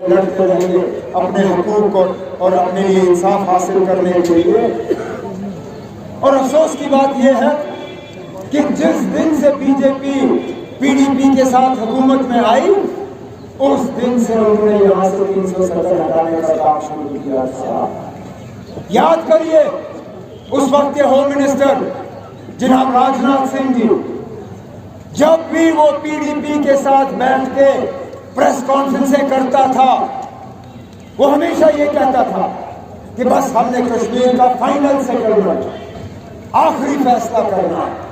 लड़ते रहेंगे अपने हुकूक और अपने लिए इंसाफ हासिल करने के लिए। और अफसोस की बात यह है कि जिस दिन से बीजेपी पीडीपी के साथ हुकूमत में आई, उस दिन से उन्होंने यहाँ से 370 हटाने का काम शुरू किया था। याद करिए, उस वक्त के होम मिनिस्टर जनाब राजनाथ सिंह जी, जब भी वो पीडीपी के साथ बैठ के प्रेस कॉन्फ्रेंसें करता था, वो हमेशा ये कहता था कि बस हमने कश्मीर का फाइनल सेटलमेंट, आखिरी फैसला करना है।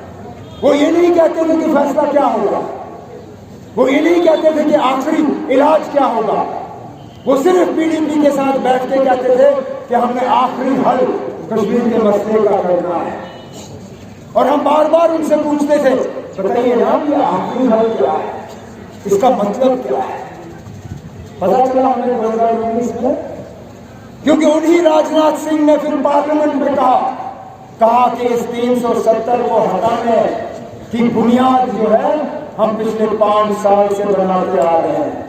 वो ये नहीं कहते थे कि फैसला क्या होगा, वो ये नहीं कहते थे कि आखिरी इलाज क्या होगा। वो सिर्फ पीडीपी के साथ बैठ के कहते थे कि हमने आखिरी हल कश्मीर के मसले का करना है। और हम बार बार उनसे पूछते थे, बताइए ना ये आखिरी हल क्या है, इसका मतलब क्या है। पता चला हमें 2019 में, क्योंकि उन्हीं राजनाथ सिंह ने फिर पार्लियामेंट में कहा कि इस 370 को हटाने की बुनियाद जो है हम पिछले 5 साल से बनाते आ रहे हैं।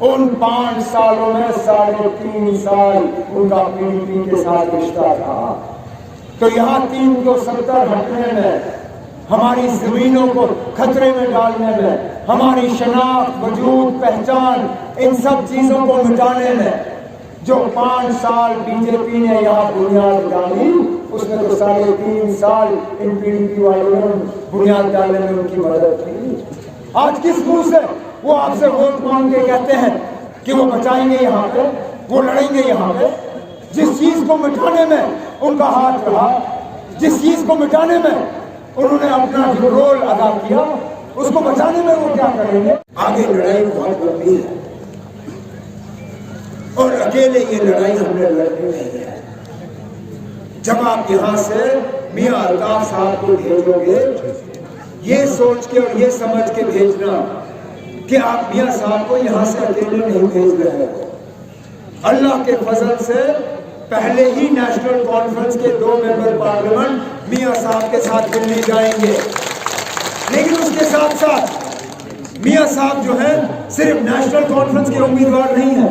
उन 5 सालों में 3.5 साल उनका पीडीपी के साथ रिश्ता था। तो यहाँ 370 हटने में, हमारी जमीनों को खतरे में डालने में, हमारी शनाख्त, वजूद, पहचान, इन सब चीजों को मिटाने में जो 5 साल बीजेपी ने यहाँ बुनियाद डाली, उसमें तो 3.5 साल इन पीडीपी वालों ने बुनियाद डालने में उनकी मदद की। आज किस मुंह से वो आपसे वोट मांग के कहते हैं कि वो बचाएंगे यहाँ पे, वो लड़ेंगे यहाँ पे। जिस चीज को मिटाने में उनका हाथ रहा, जिस चीज को मिटाने में उन्होंने अपना जो रोल अदा किया, उसको बचाने में वो क्या करेंगे। आगे लड़ाई बहुत लंबी है और अकेले ये लड़ाई हमने लड़नी नहीं है। जब आप यहाँ से मियां अल्ताफ साहब को भेजोगे, ये सोच के और ये समझ के भेजना कि आप मियां साहब को यहाँ से अकेले नहीं भेज रहे हो। अल्लाह के फजल से पहले ही नेशनल कॉन्फ्रेंस के 2 मेंबर पार्लियामेंट मियां साहब के साथ दिल्ली जाएंगे। लेकिन उसके साथ साथ मियां साहब जो है सिर्फ नेशनल कॉन्फ्रेंस के उम्मीदवार नहीं है,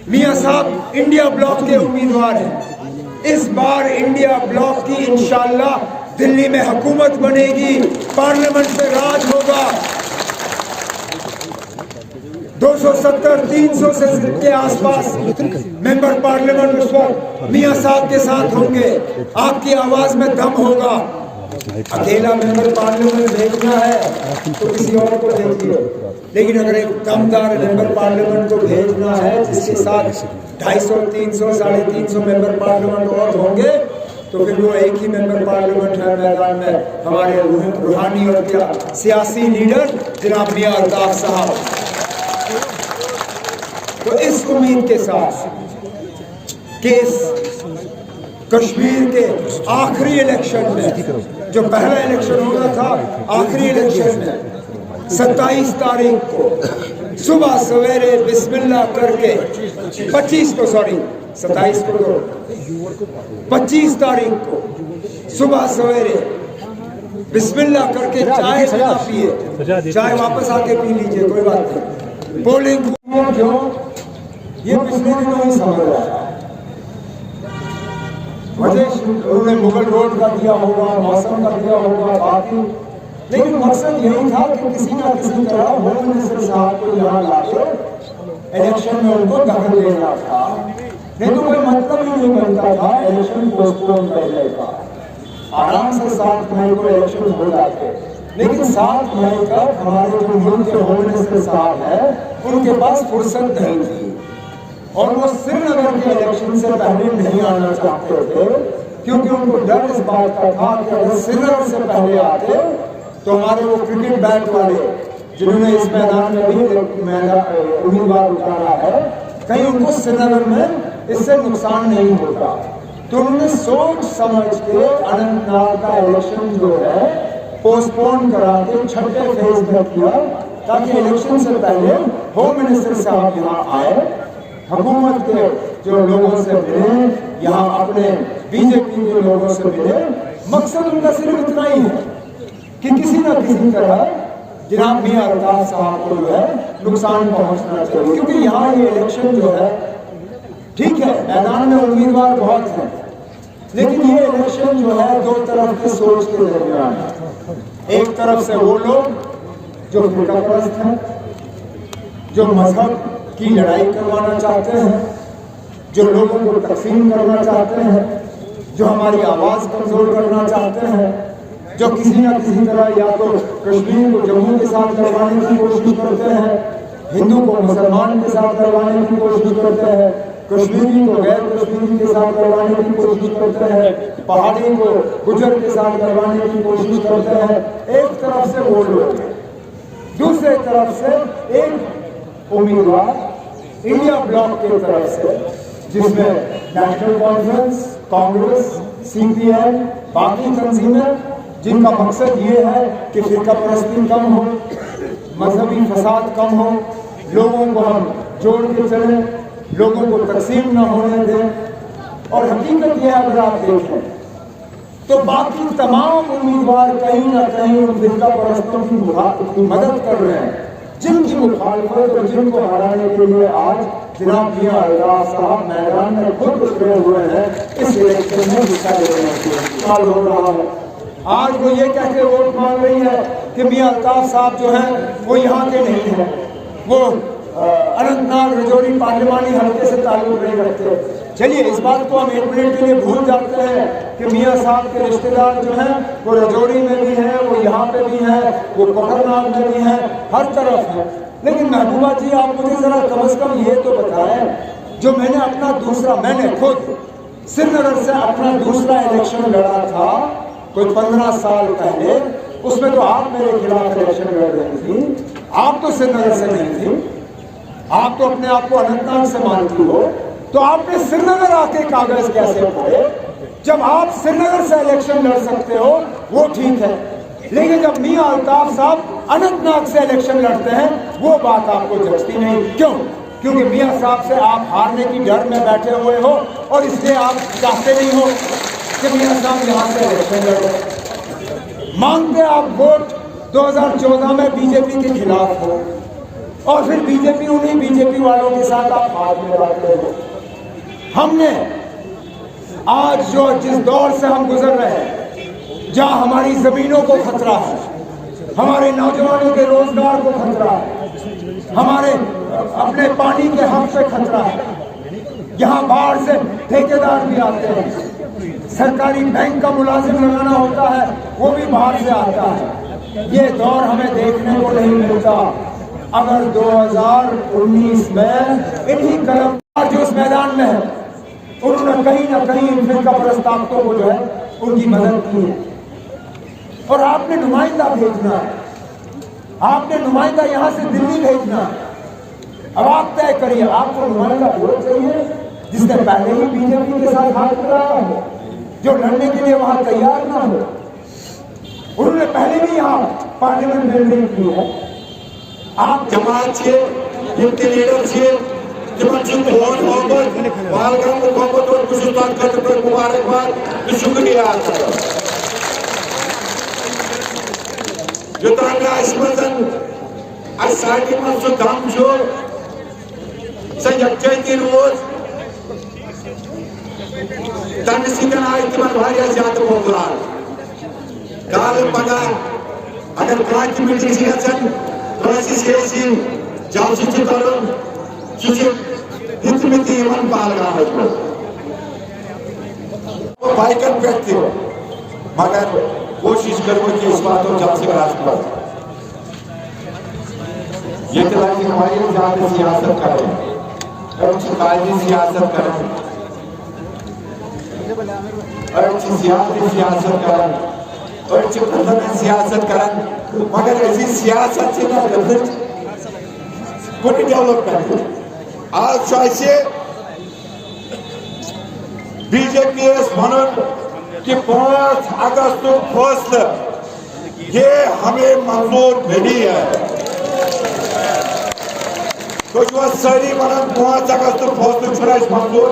मियां साहब इंडिया ब्लॉक के उम्मीदवार हैं। इस बार इंडिया ब्लॉक की इंशाअल्लाह दिल्ली में हुकूमत बनेगी, पार्लियामेंट में राज होगा। 270-300 से के आसपास मेंबर पार्लियामेंट उस वक्त मियां साहब के साथ होंगे। आपकी आवाज में दम होगा। अकेला मेंबर पार्लियामेंट भेजना है तो किसी और को भेजिए, लेकिन अगर एक दमदार मेंबर पार्लियामेंट को भेजना है जिसके साथ 250, 300, 350 मेंबर पार्लियामेंट और होंगे, तो फिर वो एक ही मेंबर पार्लियामेंट है मैदान में, हमारे रूहानी और क्या सियासी लीडर जनाब मियां अल्ताफ साहब। तो इस उम्मीद के साथ कि इस कश्मीर के आखिरी इलेक्शन में, जो पहला इलेक्शन होना था, आखिरी इलेक्शन में 27 तारीख को सुबह सवेरे बिस्मिल्लाह करके 25 को 27 को तो 25 तारीख को सुबह सवेरे बिस्मिल्लाह करके चाय ना पिए, चाय वापस आके पी लीजिए, कोई बात नहीं। पोलिंग क्यों, ये पिछले दिनों ही समझ रहा है। वजह उन्होंने मुगल रोड का दिया होगा, मौसम का दिया होगा, बाकी, लेकिन मकसद यही था कि किसी ना किसी तरह होम मिनिस्टर साहब को यहाँ लाके इलेक्शन में उनको दखल देना था। नहीं तो कोई मतलब ही नहीं बनता था इलेक्शन पोस्टपोन करने का। आराम से 7 मई को इलेक्शन हो जाते, लेकिन 7 मई तक हमारे जो मुल्क के होम मिनिस्टर साहब है उनके पास फुर्सत नहीं थी, और वो श्रीनगर के इलेक्शन से पहले नहीं आना चाहते थे, क्योंकि उनको डर इस बात का था कि अगर श्रीनगर से पहले आते तो हमारे वो क्रिकेट बैट वाले जिन्होंने इस मैदान में भी उम्मीदवार उतारा है, कहीं उनको श्रीनगर में इससे नुकसान नहीं होता। तो उन्होंने सोच समझ के अनंतनाग का इलेक्शन जो है पोस्टपोन करा के 6ठे फेज में किया, ताकि इलेक्शन से पहले होम मिनिस्टर साहब यहाँ आए, हुकूमत के जो लोगों से मिले, यहाँ अपने बीजेपी के लोगों से मिले। मकसद उनका सिर्फ इतना ही है कि किसी न किसी तरह जनाब मियां अल्ताफ साहब को जो है नुकसान पहुंचना चाहिए, क्योंकि यहाँ ये इलेक्शन जो है, ठीक है मैदान में उम्मीदवार बहुत हैं, लेकिन ये इलेक्शन जो है दो तरफ की सोच के दरमियान है। एक तरफ से वो लोग जो फिरकापरस्त हैं, जो मजहब की लड़ाई करवाना चाहते हैं, जो लोगों को तकसीम करना चाहते हैं, जो हमारी आवाज कमजोर करना चाहते हैं, जो किसी न किसी तरह या तो कश्मीर को जम्मू के साथ करवाने की कोशिश करते हैं, हिंदू को मुसलमान के साथ करवाने की कोशिश करते हैं, कश्मीरी को गैर कश्मीरी के साथ करवाने की कोशिश करते हैं, पहाड़ी को गुजर के साथ करवाने की कोशिश करते हैं। एक तरफ से वो लोग, दूसरे तरफ से एक उम्मीदवार इंडिया ब्लॉक की तरफ से, जिसमें नेशनल कॉन्फ्रेंस, कांग्रेस, सीपीएम, बाकी तंजीमें, जिनका मकसद ये है कि फिरका परस्ती कम हो, मजहबी फसाद कम हो, लोगों को हम जोड़ के चलें, लोगों को तकसीम न होने दें। और हकीकत ये अगर आप देखें तो बाकी तमाम उम्मीदवार कहीं ना कहीं उन फिरका परस्तों की मदद कर रहे हैं, जिनकी मुखालफत और जिनको हराने के लिए आज जनाब मियां अल्ताफ साहब मैदान में खुद उतरे हुए हैं। इस इलेक्शन में हिस्सा लेने के लिए हो रहा है। आज वो ये कह के वोट मांग रही है कि मियां अल्ताफ साहब जो हैं वो यहाँ के नहीं है, वो अनंतनाग रजौरी पार्लिमानी हल्के से ताल्लुक नहीं रखते। चलिए इस बात को हम एक मिनट के लिए भूल जाते हैं कि मियां साहब के रिश्तेदार जो हैं वो रजौरी में भी हैं, वो यहाँ पे भी हैं, वो कोकरनाग में भी हैं, हर तरफ है। लेकिन महबूबा जी आप मुझे जरा कम से कम ये तो बताएं, जो मैंने खुद श्रीनगर से अपना दूसरा इलेक्शन लड़ा था कोई 15 साल पहले, उसमें तो आप मेरे खिलाफ इलेक्शन लड़ रही थी। आप तो श्रीनगर से नहीं थी, आप तो अपने आप को अनंतनाग से मानती हो, तो आपने श्रीनगर आके कागज कैसे पढ़े? जब आप श्रीनगर से इलेक्शन लड़ सकते हो वो ठीक है, लेकिन जब मियां अल्ताफ साहब अनंतनाग से इलेक्शन लड़ते हैं वो बात आपको जचती नहीं। क्यों? क्योंकि मियां साहब से आप हारने की डर में बैठे हुए हो और इसलिए आप चाहते नहीं हो कि मियां साहब यहाँ से इलेक्शन लड़े। मांगते आप वोट 2014 में बीजेपी के खिलाफ हो और फिर बीजेपी उन्हीं बीजेपी वालों के साथ आप हाथ मिलाते हो। हमने आज जिस दौर से हम गुजर रहे हैं, जहां हमारी जमीनों को खतरा है, हमारे नौजवानों के रोजगार को खतरा है, हमारे अपने पानी के हक पे खतरा है, यहाँ बाहर से ठेकेदार भी आते हैं, सरकारी बैंक का मुलाजिम लगाना होता है वो भी बाहर से आता है। ये दौर हमें देखने को नहीं मिलता। अगर 2019 में इन्हीं कलम जो इस मैदान में है उन्होंने कहीं ना कहीं इन फिरका परस्त ताकतों को जो है उनकी मदद की है, और आपने नुमाइंदा भेजना है, आपने नुमाइंदा यहाँ से दिल्ली भेजना है। अब आप तय करिए, आपको नुमाइंदा वो चाहिए जिसने पहले ही बीजेपी के साथ हाथ मिलाया हो, जो लड़ने के लिए वहां तैयार ना हो। उन्होंने पहले भी यहाँ पार्लियामेंट बिल्डिंग की है। आप जमात छे, युक्ति लीडर छे, जमात बहुत मोहब्बत बालगाम को मोहब्बत और खुशुदार करते पर मुबारकबाद शुक्रिया जो तांगा इसमतन असाटी में सो दाम जो संयक्ति रोज तनसीकन आयतमन भारिया ज्यादा पॉपुलर काल पगा अगर क्रांति मिलती सियासत सियासी जासूसी करुन हितमिति इवन बालगाम वो बाइकन व्यक्ति हो, मगर कोशिश करो कि इस बात को जब से राष्ट्र पर ये कि हमारी ज्यादा सियासत करें और कायदी सियासत करें और सियासत करें और सियासत करें, मगर ऐसी सियासत से ना कुछ डेवलपमेंट आज ऐसे बीजेपी कि 5 अगस्त फैसला ये हमें मंजूर नहीं है। तो जो सारी वन 5 अगस्त फैसला मंजूर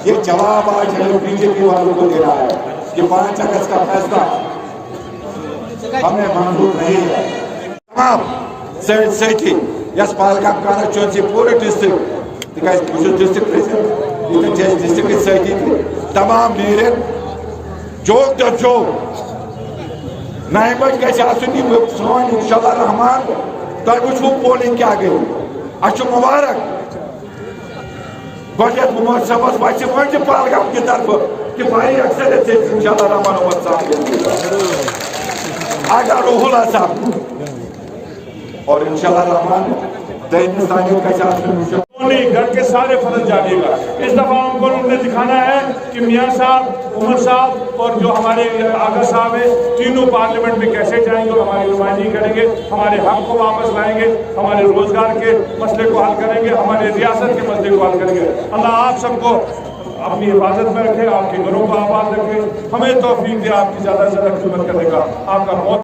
ये जवाब आज बीजेपी वालों को दे रहा है। कि 5 अगस्त का फैसला हमें मंजूर नहीं है। तमाम सही यस पहलगाम कॉन्स्टिट्यूंसी पूरे डिस्ट्रिक्ट डिस्ट्रिक्ट प्रेसिडेंट डिस्ट्रिक्ट सही तमाम नीर जोक दर जोक 9 बजे गई सोन इंशाल्लाह रहमान तुम वो पोलिंग क्या गई अच्छ मुबारक गोट उमर साहब बच्चे वन पहलगाम की तरफ किफाई अक्सर इंशाल्लाह रहमान उमर साहब आगा रूहुल साहब और इंशाल्लाह रहमान घर के सारे फर्ज जानिएगा। इस दफा हमको उन्होंने दिखाना है कि मियाँ साहब, उमर साहब और जो हमारे आगा साहब है तीनों पार्लियामेंट में कैसे जाएंगे और हमारी नुमाइंदगी करेंगे, हमारे हक को वापस लाएंगे, हमारे रोजगार के मसले को हल करेंगे, हमारे रियासत के मसले को हल करेंगे। अल्लाह आप सबको अपनी हिफाजत में रखे, आपके घरों को आबाद रखे, हमें तौफीक दे आपकी ज़्यादा से ज़्यादा खिदमत करने का। आपका बहुत